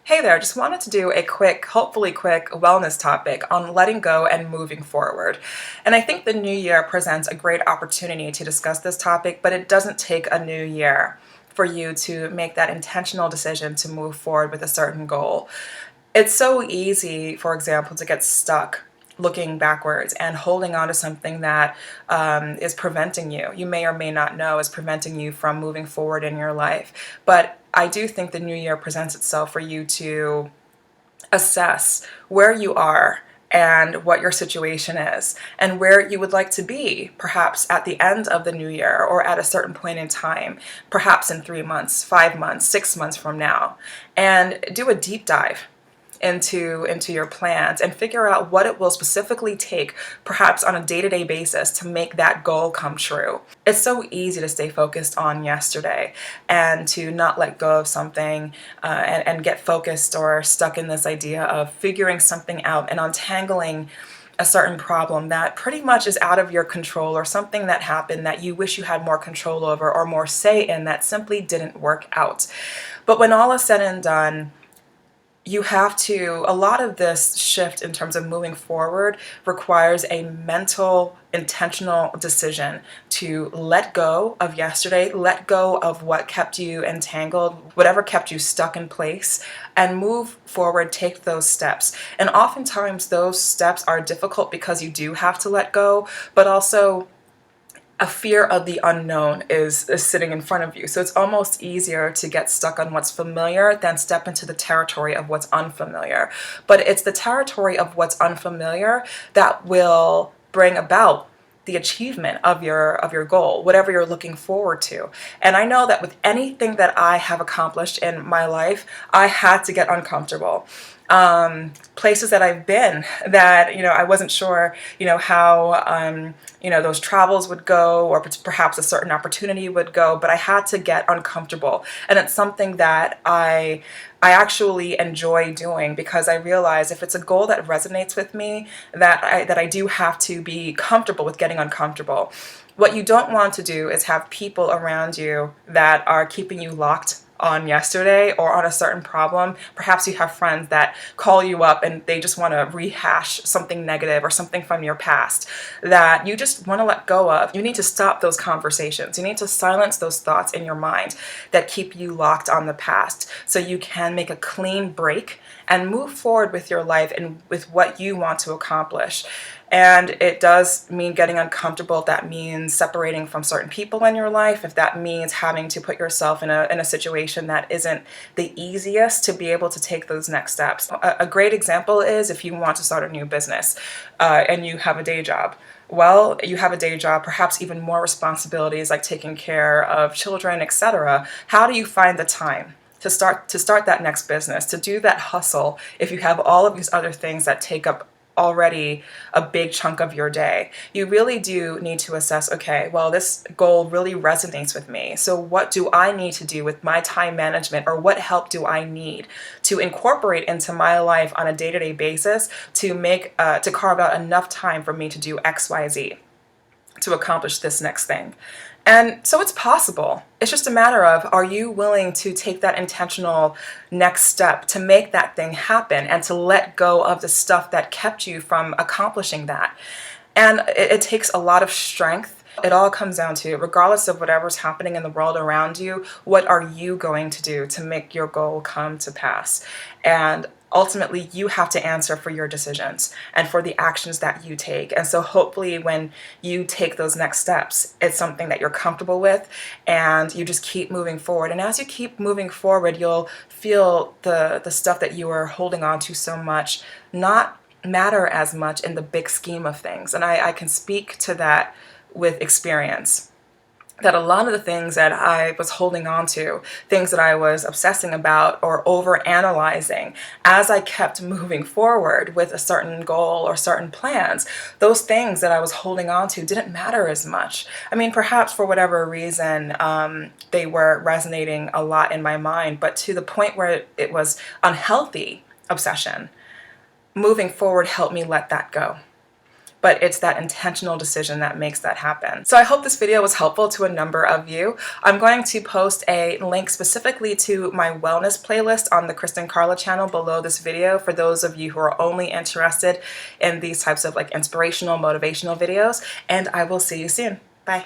Hey there, just wanted to do a quick, hopefully quick wellness topic on letting go and moving forward. And I think the new year presents a great opportunity to discuss this topic, but it doesn't take a new year for you to make that intentional decision to move forward with a certain goal. It's so easy, for example, to get stuck looking backwards and holding on to something that is preventing you. You may or may not know is preventing you from moving forward in your life. But I do think the new year presents itself for you to assess where you are and what your situation is and where you would like to be, perhaps at the end of the new year or at a certain point in time, perhaps in 3 months, 5 months, 6 months from now, and do a deep dive into your plans and figure out what it will specifically take, perhaps on a day-to-day basis, to make that goal come true. It's so easy to stay focused on yesterday and to not let go of something and get focused or stuck in this idea of figuring something out and untangling a certain problem that pretty much is out of your control, or something that happened that you wish you had more control over or more say in that simply didn't work out. But when all is said and done, you have to, a lot of this shift in terms of moving forward requires a mental, intentional decision to let go of yesterday, let go of what kept you entangled, whatever kept you stuck in place, and move forward, take those steps. And oftentimes those steps are difficult because you do have to let go, but also a fear of the unknown is sitting in front of you. So it's almost easier to get stuck on what's familiar than step into the territory of what's unfamiliar. But it's the territory of what's unfamiliar that will bring about the achievement of your goal, whatever you're looking forward to. And I know that with anything that I have accomplished in my life, I had to get uncomfortable. Places that I've been that, I wasn't sure, how, those travels would go, or perhaps a certain opportunity would go, but I had to get uncomfortable. And it's something that I actually enjoy doing, because I realize if it's a goal that resonates with me, that I do have to be comfortable with getting uncomfortable. What you don't want to do is have people around you that are keeping you locked on yesterday or on a certain problem. Perhaps you have friends that call you up and they just want to rehash something negative or something from your past that you just want to let go of. You need to stop those conversations. You need to silence those thoughts in your mind that keep you locked on the past, so you can make a clean break and move forward with your life and with what you want to accomplish. And it does mean getting uncomfortable. If that means separating from certain people in your life, if that means having to put yourself in a situation that isn't the easiest to be able to take those next steps. A great example is if you want to start a new business and you have a day job. Well, you have a day job, perhaps even more responsibilities like taking care of children, etc. How do you find the time to start that next business, to do that hustle, if you have all of these other things that take up already a big chunk of your day? You really do need to assess, okay, well, this goal really resonates with me. So what do I need to do with my time management, or what help do I need to incorporate into my life on a day-to-day basis to carve out enough time for me to do XYZ, to accomplish this next thing? And so it's possible. It's just a matter of, are you willing to take that intentional next step to make that thing happen and to let go of the stuff that kept you from accomplishing that? And it takes a lot of strength. It all comes down to, regardless of whatever's happening in the world around you, what are you going to do to make your goal come to pass? And ultimately, you have to answer for your decisions and for the actions that you take. And so hopefully when you take those next steps, it's something that you're comfortable with and you just keep moving forward. And as you keep moving forward, you'll feel the stuff that you are holding on to so much not matter as much in the big scheme of things. And I can speak to that with experience, that a lot of the things that I was holding on to, things that I was obsessing about or over analyzing, as I kept moving forward with a certain goal or certain plans, those things that I was holding on to didn't matter as much. I mean, perhaps for whatever reason, they were resonating a lot in my mind, but to the point where it was unhealthy obsession. Moving forward helped me let that go. but it's that intentional decision that makes that happen. So I hope this video was helpful to a number of you. I'm going to post a link specifically to my wellness playlist on the Kristen Carla channel below this video for those of you who are only interested in these types of like inspirational, motivational videos, and I will see you soon. Bye.